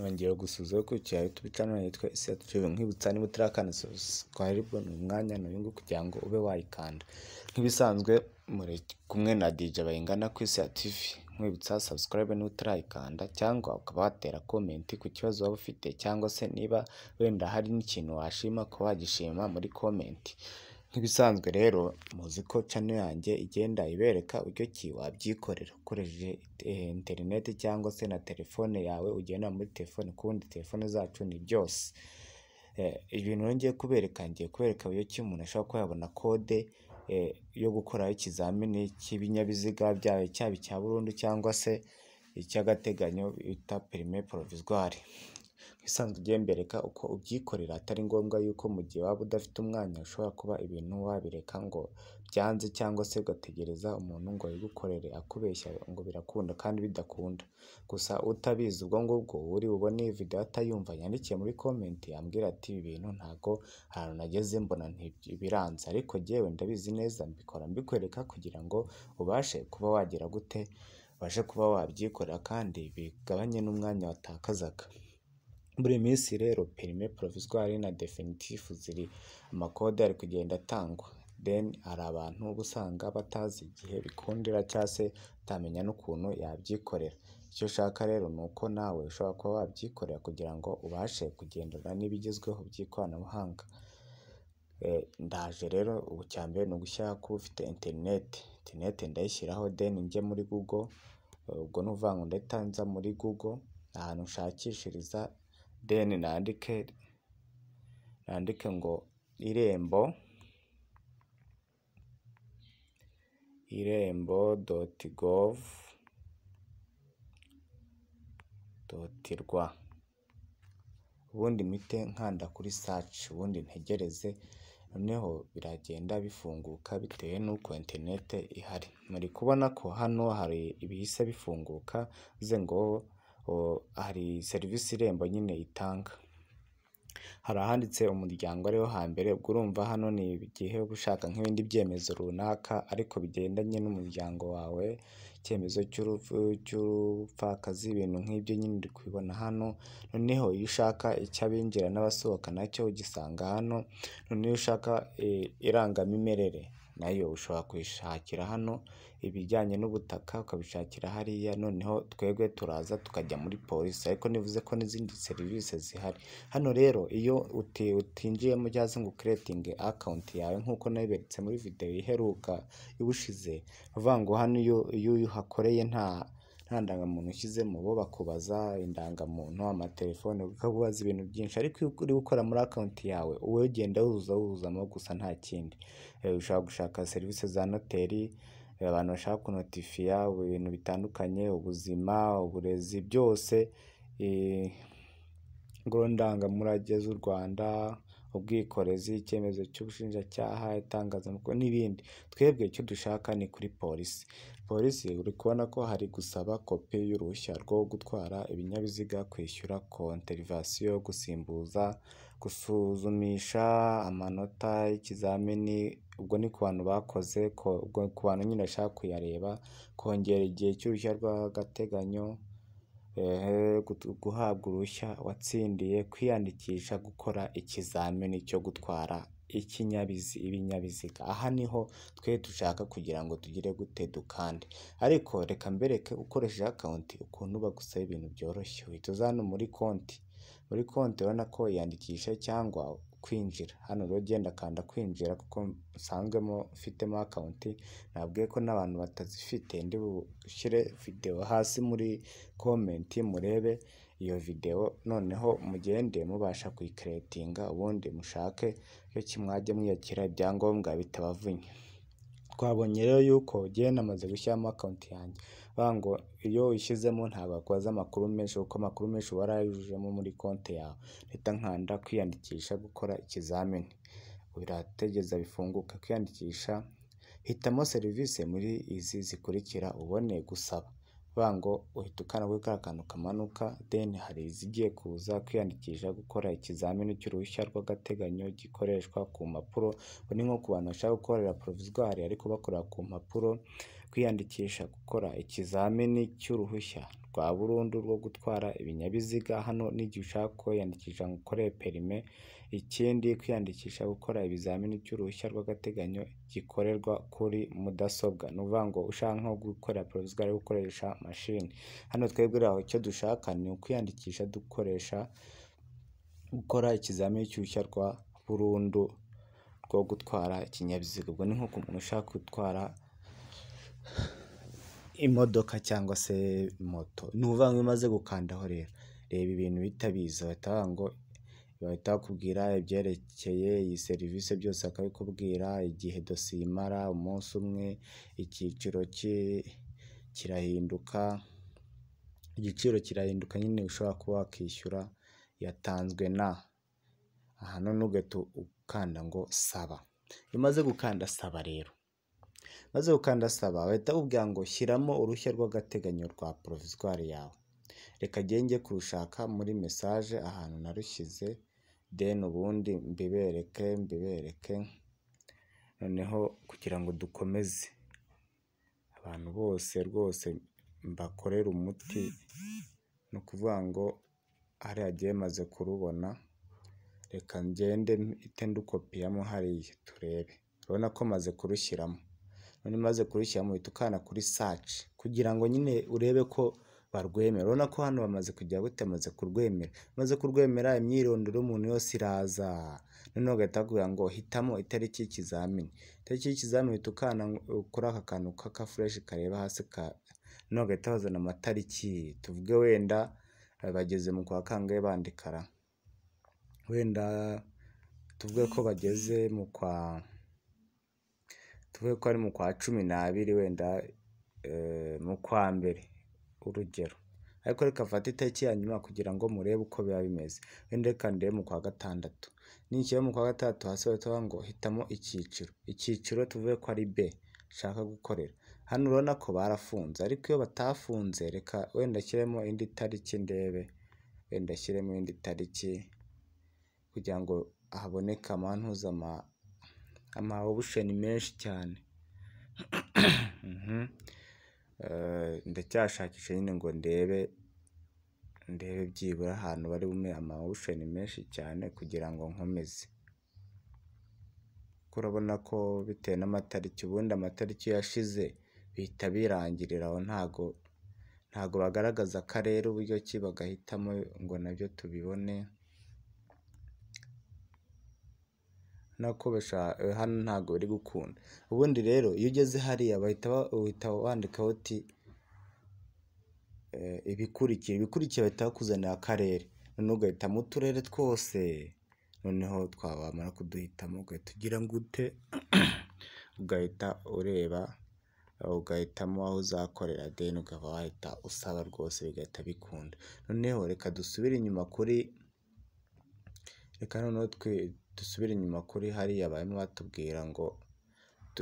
nongera gusuza ko cyari tubicana yitwa ISIYACU TV nkwibutsa niba utarakanda subscribe ni umwanya n'uyungu kugira ngo ube wayikanda nk'ibisanzwe muri kumwe na DJ bayingana ku ISIYACU TV nkwibutsa subscribe niba utarayikanda cyangwa ukaba watera comment ku kibazo waba ufite cyangwa se niba wenda hari n'ikintu washima ko wagishima muri comment. Nk'ibisanzwe rero muzi ko channel yanjye igenda ibereka uburyo ki wabyikorera ukoresheje internet cyangwa se na telefone yawe ugenda muri telefone kundi telefone zacu ni byose. Ibintu ngiye kubereka uburyo ki umuntu ashobora kuyabona code yo gukora ikizamini cy'ibinyabiziga byawe cyaba icya burundu cyangwa se icy'agateganyo bita permis provisoire. Isanzwe ugiye mbereka uko ubyikorera atari ngombwa yuko mu gihe waba udafite umwanya ushobora kuba ibintu wabireka ngo byanze cyangwa se ugategereza umuntu ngo yigukorere akubeshya ngo birakunda kandi bidakunda. Gusa utabizi ubwo ngubwo uri bubone iyi video atayumva yandikiye muri comment ambwira ati ibi bintu ntago ahantu nageze mbona ntibiranze, ariko jewe ndabizi neza mbikora mbikwereka kugira ngo ubashe kuba wagira gute ubashe kuba wabyikorera kandi bigabanye n'umwanya watakazaga. Muri minsi rero permis provisoire na definitif ziri amakode ari kugenda atangwa, then hari abantu usanga batazi igihe bikundira cyangwa se utamenya n'ukuntu yabyikorera. Icyo ushaka rero nuko nawe ushobora kuba wabyikorera kugira ngo ubashe kugendana n'ibigezweho by'ikoranabuhanga. Ndaje rero ubu cyambere no gushyira ko ufite internet ndayishyiraho then njye muri Google, ubwo nuvango ndatanza muri Google ahantu nshakishiriza then nandike ngo irembo.gov.rw ubundi mite nkanda kuri search ubundi ntegereze, noneho biragenda bifunguka bitewe n'uko internet ihari. Muri kubona ko hano hari ibihise bifunguka ze ngo hari serivisi Irembo nyine itanga, hari ahanditse umuryango ariho hambere. Ubwo urumva hano ni igihe ushaka nk'ibindi byemezo runaka ariko bigendanye n'umuryango wawe, icyemezo cy'urupfakazi, ibintu nk'ibyo nyine uri kubibona hano. Noneho iyo ushaka icy'abinjira n'abasohoka nacyo ugisanga hano. Noneho iyo ushaka irangamimerere nayo ushobora kwishakira hano, ibijyanye n'ubutaka ukabishakira hariya. Noneho twebwe turaza tukajya muri polisi, ariko nivuze ko n'izindi serivisi zihari hano. Rero iyo utinjiyemo cyangwa ngo creating account yawe nk'uko nabiberetse muri video iheruka y'ubushize, bavuga ngo hano iyo uhakoreye nta ndangamuntu ushyizemo bo bakubaza indangamuntu, amatelefone, ukabubaza ibintu byinshi. Ariko iyo uri gukora muri account yawe wowe ugenda wuzuzamo gusa nta kindi. Ushaka gushaka serivisi za noteri, abantu bashaka kunotifiya ibintu bitandukanye, ubuzima, uburezi, byose, ndangamurage z'u Rwanda, ubwikorezi, icyemezo cy'ubushinjacyaha, itangazamakuru n'ibindi. Twebwe icyo dushaka ni kuri polisi. Uri kubona ko hari gusaba kopi y'uruhushya rwo gutwara ibinyabiziga, kwishyura konterivasiyo, gusimbuza, gusuzumisha amanota y'ikizamini. Ubwo ni ku bantu bakoze, ubwo ku bantu nyine bashaka kuyareba, kongera igihe cy'uruhushya rw'agateganyo, guhabwa uruhushya watsindiye, kwiyandikisha gukora ikizamini cyo gutwara ibinyabiziga. Aha niho twe dushaka kugira ngo tugire gute dukande. Ariko reka mbereke ukoresheje account ukuntu bagusaba ibintu byoroshye. Uhita uza hano muri konti urabona ko yandikisha cyangwa kwinjira. Hano rero genda kanda kwinjira kuko usanzwemo ufitemo account. Nabwiye ko n'abantu batazifite ndi bushyire video hasi muri comment murebe iyo video, noneho mugende mubasha kuyicreatinga ubundi mushake yo kimwajye mwiyakira ibyangombwa bitabavunye. Twabonye rero yuko giye namaze gushyiramo account yanjye, bango iyo uyishyizemo ntabwo akwaza amakuru menshi kuko amakuru menshi warayujujemo muri konti yawe. Leta nkanda kwiyandikisha gukora ikizamini, birategeza bifunguka. Kwiyandikisha, hitamo serivisi muri izi zikurikira ubone gusaba. Bango uhita ukana kuri kantu kamanuka, then hari izigiye kuza kwiyandikisha gukora ikizamini cy'uruhushya rw'agateganyo gikoreshwa ku mpapuro. Ni nko ku bantu bashaka gukorera provisoire ariko bakorera ku mpapuro. Kwiyandikisha gukora ikizamini cy'uruhushya rwa burundu rwo gutwara ibinyabiziga. Hano n'igihe ushaka kwiyandikisha ngo ukore perime. Ikindi, kwiyandikisha gukora ibizamini by'uruhushya rw'agateganyo gikorerwa kuri mudasobwa. Ni ukuvuga ngo ushaka nko gukora provisoire gukoresha mashini. Hano twebwe rero icyo dushaka ni ukwiyandikisha gukora ikizamini cy'uruhushya rwa burundu rwo gutwara ikinyabiziga. Ubwo ni nko ku muntu ushaka gutwara imodoka cyangwa se moto. Ni ukuvuga ngo umaze gukandaho rero reba ibintu bitabizi bahita bakubwira ibyerekeye iyi serivisi byose, bakabikubwira igihe dosiye imara, umunsi umwe, igiciro kirahinduka nyine ushobora kuba wakishyura yatanzwe na hano ugahita ukanda ngo saba. Iyo umaze gukanda saba rero bahita bakubwira ngo shyiramo uruhushya rw'agateganyo rwa provisoire yawe. Reka njye kurushaka muri message ahantu narushyize, then ubundi mbibereke noneho kugira ngo dukomeze. Abantu bose rwose mbakorera umuti, ni ukuvuga ngo hariya agiye maze kurubona, reka ngende ite ndukopiyamo hariya turebe. Urabona ko maze kurushyiramo. None maze kurushyiramo uhita ukanda kuri search kugira ngo nyine urebe ko barwemera. Urabona ko hano bamaze kujya bamaze kurwemera. Maze kurwemera imyirondoro y'umuntu yose iraza. Noneho ugahita bakubwira ngo hitamo itariki y'ikizamini. Itariki y'ikizamini uhita ukanda kuri aka kantu k'akafureshi kareba hasi noneho ugahita bazana amatariki. Tuvuge wenda bageze mu kwa kangahe bandikara. Wenda tuvuge ko bageze tuvuge ko ari mu kwa 12 wenda mu kwa mbere urugero. Ariko reka mfate itariki ya nyuma kugira ngo murebe uko biba bimeze. Wenda reka ndebe mu kwa 6. Ninshyira mu kwa 6 hasi bahita ngo hitamo icyiciro tuvuge ko ari B shaka gukorera. Hano urabona ko barafunze, ariko iyo batafunze reka wenda ashyiremo indi tariki ndebe. Wenda ashyiremo indi tariki kugira ngo haboneke ama-option menshi cyane. Ndacyashakisha nyine ngo ndebe byibura ahantu bari bume ama-option menshi cyane kugira ngo nkomeze. Urabona ko bitewe n'amatariki, ubundi amatariki yashize bihita birangirira aho, ntago bagaragaza akarere uburyo ki bagahitamo ngo nabyo tubibone. Hano ntago bari gukunda. Ubundi rero iyo ugeze hariya bahita wandikaho uti ibikurikira bahita bakuzanira akarere. Noneho ugahitamo uturere twose, noneho twabamara kuduhitamo ugahita ugira ngo ugahita ureba, ugahitamo aho uzakorera, then ukaba wahita usaba rwose bigahita bikunda. Noneho reka dusubire inyuma kuri hariya barimo batubwira ngo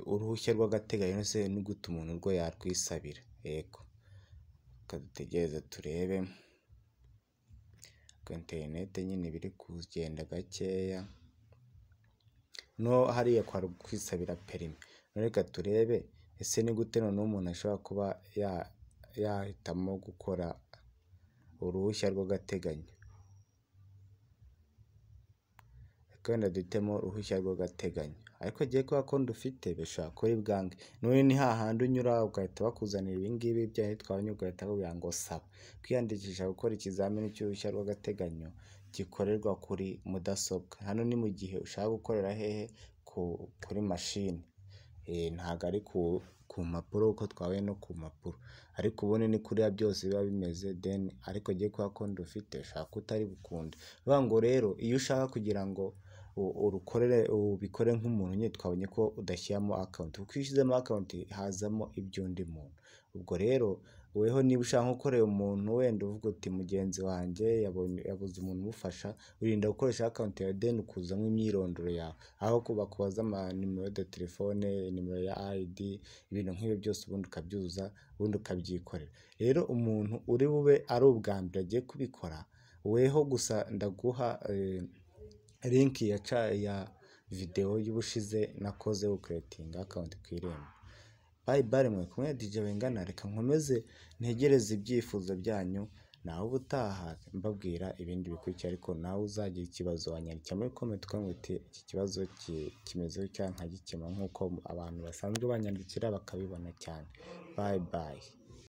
uruhushya rw'agateganyo se ni gute umuntu urwo yarwisabira. Yego, reka dutegereze turebe ko internet nyine biri kugenda gakeya. No hariya kwa kwisabira perime. Reka turebe ese ni gute none umuntu ashobora kuba yahitamo gukora uruhushya rw'agateganyo. Wenda duhitemo uruhushya rw'agateganyo, ariko agiye kuba ko ndufite bishobora kuri bwange. None ni hahandi unyura ugahita bakuzanira ibingibi bya twabonye, ugahita bakubwira ngo saba kwiyandikisha gukora ikizamini cy'uruhushya rw'agateganyo gikorerwa kuri mudasobwa. Hano ni mu gihe ushaka gukorera hehe kuri mashini, ntago ari ku mpapuro uko twabaye no ku mpapuro, ariko ubundi ni kuriya byose biba bimeze. Then ariko agiye kuba ko ndufite ushaka utari bukunde. Bivuga ngo rero iyo ushaka kugira ngo ubikore nk'umuntu nyine twabonye ko udashyiramo account, kuko iyo ushyizemo account hazamo iby'undi muntu. Ubwo rero weho niba ushaka gukorera umuntu wenda uvuga uti mugenzi wanjye yabuze umuntu umufasha, urinda gukoresha account yawe then ukuzamo imyirondoro yawe, aho bakubaza nimero de telefone, nimero ya ID, ibintu nk'ibyo byose ubundi ukabyuzuza, ubundi ukabyikorera. Rero umuntu uri bube ari ubwa mbere agiye kubikora, weho gusa ndaguha link ya video y'ubushize nakoze creating account ku Irembo. bye bye mwe kumwe DJ Bayingana, reka nkomeze ntegereze ibyifuzo byanyu, nawe ubutaha mbabwira ibindi bikurikira, ariko nawe uzagira ikibazo wanyandikira muri comment ukamubwira uti iki kibazo kimeze cyangwa nkagikemura nk'uko abantu basanzwe banyandikira bakabibona cyane. Bye bye.